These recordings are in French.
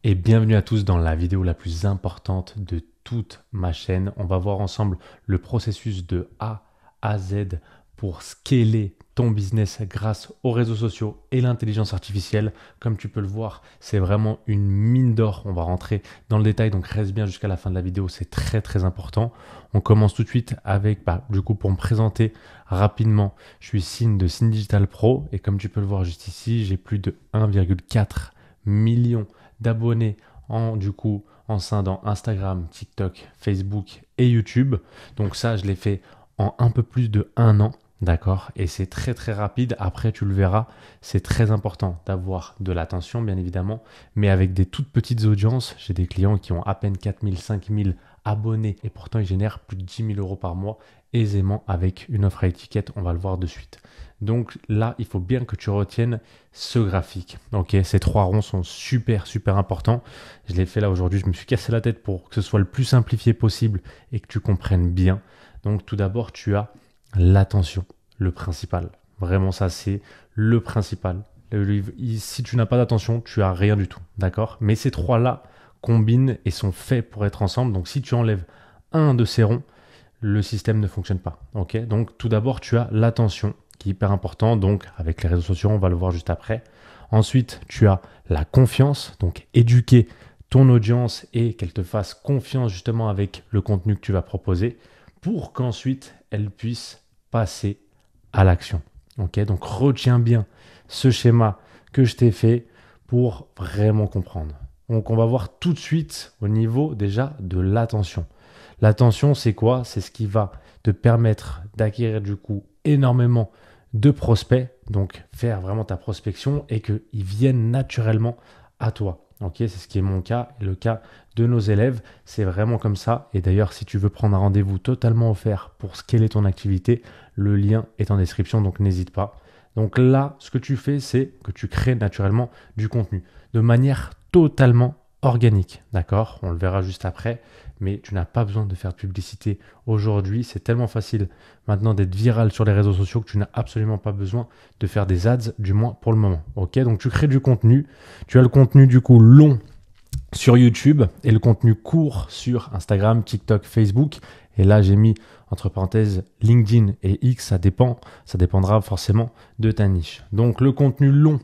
Et bienvenue à tous dans la vidéo la plus importante de toute ma chaîne. On va voir ensemble le processus de A à Z pour scaler ton business grâce aux réseaux sociaux et l'intelligence artificielle. Comme tu peux le voir, c'est vraiment une mine d'or. On va rentrer dans le détail, donc reste bien jusqu'à la fin de la vidéo, c'est très important. On commence tout de suite avec, pour me présenter rapidement, je suis Sine de Sine Digital Pro et comme tu peux le voir juste ici, j'ai plus de 1,4 million d'abonnés en sein dans Instagram, TikTok, Facebook et YouTube. Donc ça, je l'ai fait en un peu plus de 1 an. D'accord? Et c'est très rapide. Après, tu le verras, c'est très important d'avoir de l'attention, bien évidemment, mais avec des toutes petites audiences. J'ai des clients qui ont à peine 4000, 5000 abonnés et pourtant ils génèrent plus de 10 000 euros par mois aisément avec une offre à étiquette. On va le voir de suite. Donc là, il faut bien que tu retiennes ce graphique. Ok, ces 3 ronds sont super importants. Je l'ai fait là aujourd'hui. Je me suis cassé la tête pour que ce soit le plus simplifié possible et que tu comprennes bien. Donc tout d'abord, tu as l'attention, le principal. Vraiment, ça, c'est le principal. Si tu n'as pas d'attention, tu as rien du tout. D'accord? Mais ces trois-là combinent et sont faits pour être ensemble. Donc si tu enlèves un de ces ronds, le système ne fonctionne pas. Ok? Donc tout d'abord, tu as l'attention qui est hyper important. Donc avec les réseaux sociaux, on va le voir juste après. Ensuite, tu as la confiance. Donc éduquer ton audience et qu'elle te fasse confiance justement avec le contenu que tu vas proposer pour qu'ensuite elle puisse passer à l'action. Ok? Donc retiens bien ce schéma que je t'ai fait pour vraiment comprendre. Donc on va voir tout de suite au niveau déjà de l'attention. L'attention, c'est quoi? C'est ce qui va te permettre d'acquérir du coup énormément de prospects, donc faire vraiment ta prospection et qu'ils viennent naturellement à toi. Ok, c'est ce qui est mon cas et le cas de nos élèves. C'est vraiment comme ça. Et d'ailleurs, si tu veux prendre un rendez-vous totalement offert pour scaler ton activité, le lien est en description, donc n'hésite pas. Donc là, ce que tu fais, c'est que tu crées naturellement du contenu de manière totalement organique. D'accord? On le verra juste après, mais tu n'as pas besoin de faire de publicité aujourd'hui. C'est tellement facile maintenant d'être viral sur les réseaux sociaux que tu n'as absolument pas besoin de faire des ads, du moins pour le moment. Ok? Donc tu crées du contenu. Tu as le contenu du coup long sur YouTube et le contenu court sur Instagram, TikTok, Facebook. Et là, j'ai mis entre parenthèses LinkedIn et X, ça dépendra forcément de ta niche. Donc le contenu long,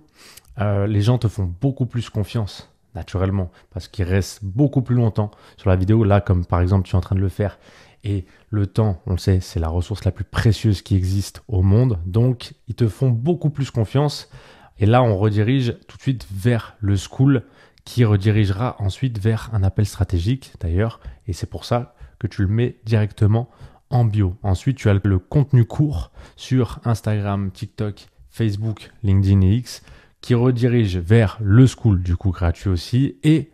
les gens te font beaucoup plus confiance naturellement parce qu'ils restent beaucoup plus longtemps sur la vidéo. Là, comme par exemple, tu es en train de le faire. Et le temps, on le sait, c'est la ressource la plus précieuse qui existe au monde. Donc, ils te font beaucoup plus confiance. Et là, on redirige tout de suite vers le school qui redirigera ensuite vers un appel stratégique d'ailleurs. Et c'est pour ça que tu le mets directement en bio. Ensuite, tu as le contenu court sur Instagram, TikTok, Facebook, LinkedIn et X qui redirige vers le school, du coup gratuit aussi, et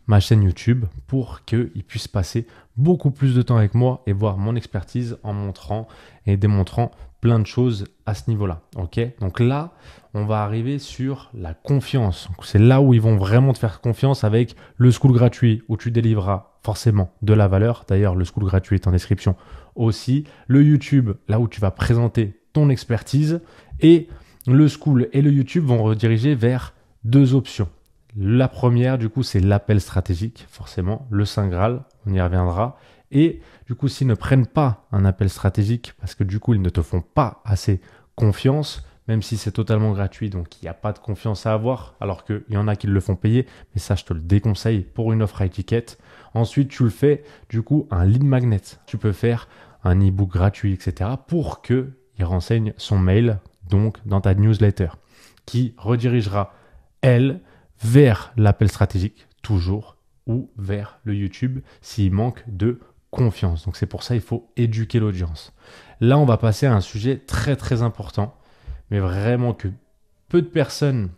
ma chaîne YouTube pour qu'ils puissent passer beaucoup plus de temps avec moi et voir mon expertise en montrant et démontrant plein de choses à ce niveau-là. Ok? Donc là, on va arriver sur la confiance. C'est là où ils vont vraiment te faire confiance avec le school gratuit où tu délivreras forcément de la valeur. D'ailleurs, le school gratuit est en description aussi. Le YouTube, là où tu vas présenter ton expertise. Et le school et le YouTube vont rediriger vers 2 options. La première, du coup, c'est l'appel stratégique, forcément, le Saint Graal, on y reviendra. Et du coup, s'ils ne prennent pas un appel stratégique, parce que du coup, ils ne te font pas assez confiance, même si c'est totalement gratuit, donc il n'y a pas de confiance à avoir, alors qu'il y en a qui le font payer, mais ça, je te le déconseille pour une offre à étiquette. Ensuite, tu le fais, du coup, un lead magnet. Tu peux faire un e-book gratuit, etc., pour qu'il renseigne son mail, donc dans ta newsletter, qui redirigera, elle, vers l'appel stratégique, toujours, ou vers le YouTube, s'il manque de confiance. Donc c'est pour ça qu'il faut éduquer l'audience. Là, on va passer à un sujet très important, mais vraiment que peu de personnes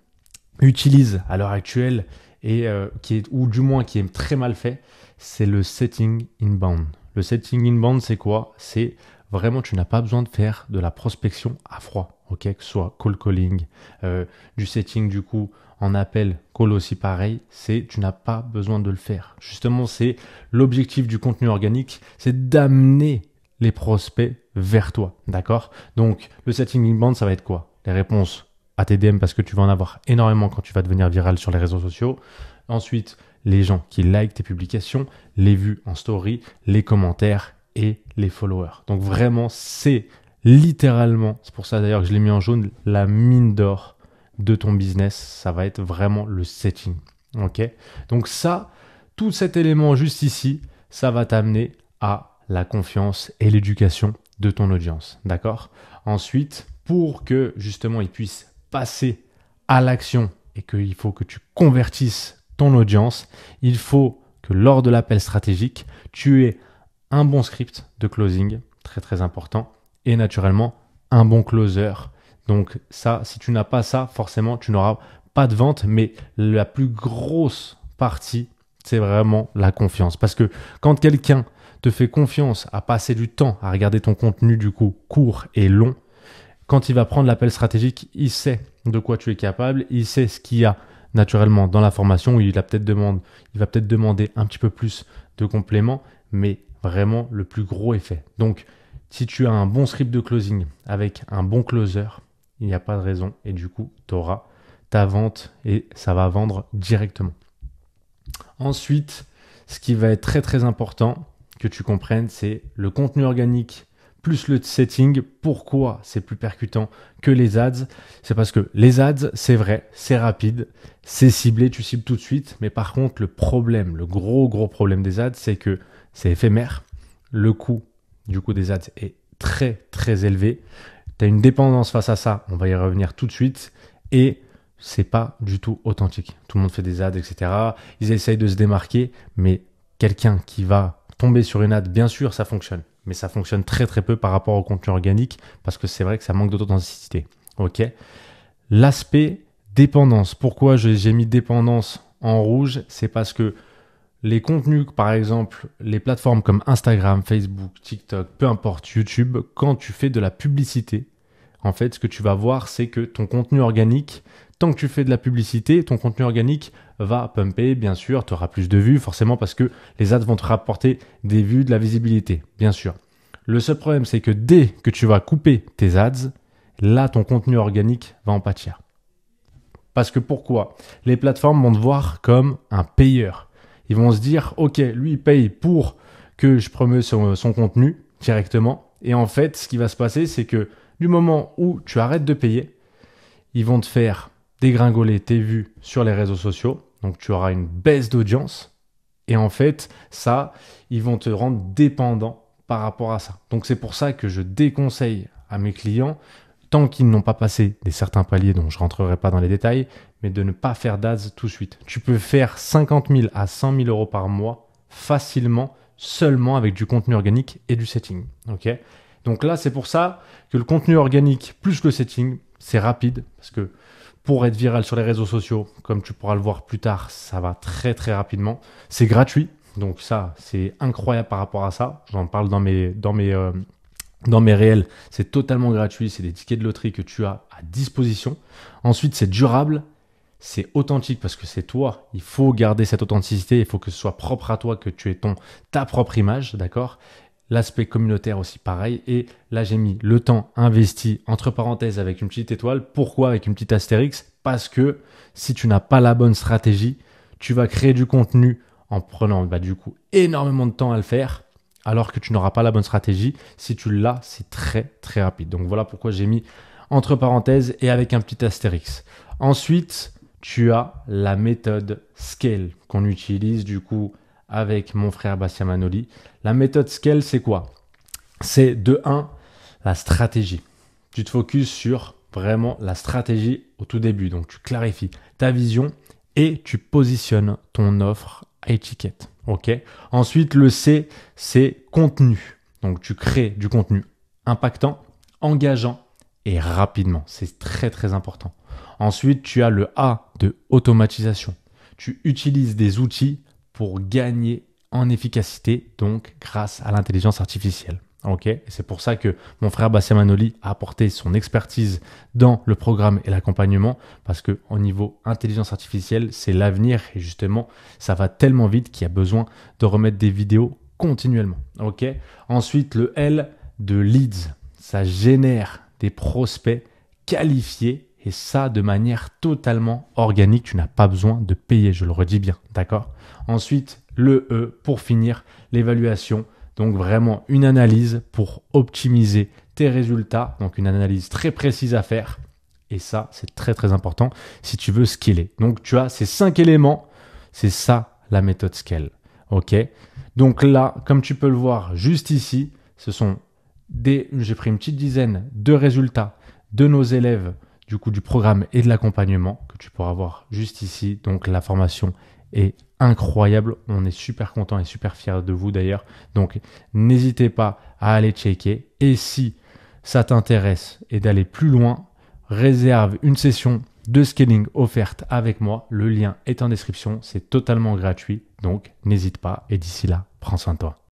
utilisent à l'heure actuelle, et ou du moins qui est très mal fait, c'est le setting inbound. Le setting inbound, c'est quoi? C'est vraiment, tu n'as pas besoin de faire de la prospection à froid, ok? Que ce soit cold calling, du setting du coup en appel, call aussi pareil, tu n'as pas besoin de le faire. Justement, c'est l'objectif du contenu organique, c'est d'amener les prospects vers toi, d'accord? Donc, le setting inbound, ça va être quoi? Les réponses à tes DM parce que tu vas en avoir énormément quand tu vas devenir viral sur les réseaux sociaux. Ensuite, les gens qui likent tes publications, les vues en story, les commentaires et les followers. Donc vraiment, c'est littéralement, c'est pour ça d'ailleurs que je l'ai mis en jaune, la mine d'or de ton business. Ça va être vraiment le setting. Ok? Donc ça, tout cet élément juste ici, ça va t'amener à la confiance et l'éducation de ton audience. D'accord? Ensuite, pour que justement ils puissent passer à l'action et qu'il faut que tu convertisses ton audience, il faut que lors de l'appel stratégique, tu aies un bon script de closing, très très important, et naturellement un bon closer. Donc ça, si tu n'as pas ça, forcément, tu n'auras pas de vente, mais la plus grosse partie, c'est vraiment la confiance. Parce que quand quelqu'un te fait confiance à passer du temps à regarder ton contenu du coup court et long, quand il va prendre l'appel stratégique, il sait de quoi tu es capable, il sait ce qu'il y a naturellement dans la formation, il va peut-être demander un petit peu plus de compléments, mais vraiment le plus gros est fait. Donc, si tu as un bon script de closing avec un bon closer, il n'y a pas de raison et du coup, tu auras ta vente et ça va vendre directement. Ensuite, ce qui va être très très important que tu comprennes, c'est le contenu organique plus le setting. Pourquoi c'est plus percutant que les ads? C'est parce que les ads, c'est vrai, c'est rapide, c'est ciblé, tu cibles tout de suite. Mais par contre, le problème, le gros problème des ads, c'est que c'est éphémère. Le coût du coup des ads est très très élevé. Tu as une dépendance face à ça, on va y revenir tout de suite. Et c'est pas du tout authentique. Tout le monde fait des ads, etc. Ils essayent de se démarquer, mais quelqu'un qui va tomber sur une ad, bien sûr, ça fonctionne. Mais ça fonctionne très très peu par rapport au contenu organique parce que c'est vrai que ça manque d'authenticité. Ok. L'aspect dépendance. Pourquoi j'ai mis dépendance en rouge? C'est parce que les contenus, par exemple, les plateformes comme Instagram, Facebook, TikTok, peu importe, YouTube, quand tu fais de la publicité, en fait, ce que tu vas voir, c'est que ton contenu organique, tant que tu fais de la publicité, ton contenu organique va pumper, bien sûr, tu auras plus de vues, forcément, parce que les ads vont te rapporter des vues, de la visibilité, bien sûr. Le seul problème, c'est que dès que tu vas couper tes ads, là, ton contenu organique va en pâtir. Parce que pourquoi? Les plateformes vont te voir comme un payeur. Ils vont se dire, ok, lui, il paye pour que je promeute son contenu directement. Et en fait, ce qui va se passer, c'est que du moment où tu arrêtes de payer, ils vont te faire dégringoler tes vues sur les réseaux sociaux. Donc, tu auras une baisse d'audience. Et en fait, ça, ils vont te rendre dépendant par rapport à ça. Donc, c'est pour ça que je déconseille à mes clients, tant qu'ils n'ont pas passé des certains paliers dont je ne rentrerai pas dans les détails, mais de ne pas faire d'ads tout de suite. Tu peux faire 50 000 à 100 000 euros par mois facilement, seulement avec du contenu organique et du setting. Ok ? Donc là, c'est pour ça que le contenu organique plus le setting, c'est rapide parce que pour être viral sur les réseaux sociaux, comme tu pourras le voir plus tard, ça va très très rapidement. C'est gratuit, donc ça, c'est incroyable par rapport à ça. J'en parle dans mes réels, c'est totalement gratuit. C'est des tickets de loterie que tu as à disposition. Ensuite, c'est durable, c'est authentique parce que c'est toi. Il faut garder cette authenticité. Il faut que ce soit propre à toi, que tu aies ta propre image, d'accord ? L'aspect communautaire aussi pareil. Et là, j'ai mis le temps investi entre parenthèses avec une petite étoile. Pourquoi avec une petite astérix? Parce que si tu n'as pas la bonne stratégie, tu vas créer du contenu en prenant du coup énormément de temps à le faire, alors que tu n'auras pas la bonne stratégie. Si tu l'as, c'est très très rapide. Donc voilà pourquoi j'ai mis entre parenthèses et avec un petit astérix. Ensuite, tu as la méthode Scale qu'on utilise du coup avec mon frère Bastien Manoli. La méthode Scale, c'est quoi? C'est de 1, la stratégie. Tu te focuses sur vraiment la stratégie au tout début. Donc tu clarifies ta vision et tu positionnes ton offre à étiquette. Ok. Ensuite, le C, c'est contenu. Donc, tu crées du contenu impactant, engageant et rapidement. C'est très, très important. Ensuite, tu as le A de automatisation. Tu utilises des outils pour gagner en efficacité, donc grâce à l'intelligence artificielle. Ok, et c'est pour ça que mon frère Bastien Manoli a apporté son expertise dans le programme et l'accompagnement, parce que au niveau intelligence artificielle, c'est l'avenir et justement, ça va tellement vite qu'il y a besoin de remettre des vidéos continuellement. Ok. Ensuite, le L de leads, ça génère des prospects qualifiés Et ça, de manière totalement organique, tu n'as pas besoin de payer, je le redis bien, d'accord? Ensuite, le E, pour finir, l'évaluation. Donc vraiment une analyse pour optimiser tes résultats. Donc une analyse très précise à faire. Et ça, c'est très très important si tu veux scaler. Donc tu as ces 5 éléments. C'est ça la méthode Scale. OK? Donc là, comme tu peux le voir juste ici, j'ai pris une petite dizaine de résultats de nos élèves du coup du programme et de l'accompagnement que tu pourras voir juste ici. Donc la formation est incroyable. On est super content et super fiers de vous d'ailleurs. Donc n'hésitez pas à aller checker. Et si ça t'intéresse et d'aller plus loin, réserve une session de scaling offerte avec moi. Le lien est en description. C'est totalement gratuit. Donc n'hésite pas. Et d'ici là, prends soin de toi.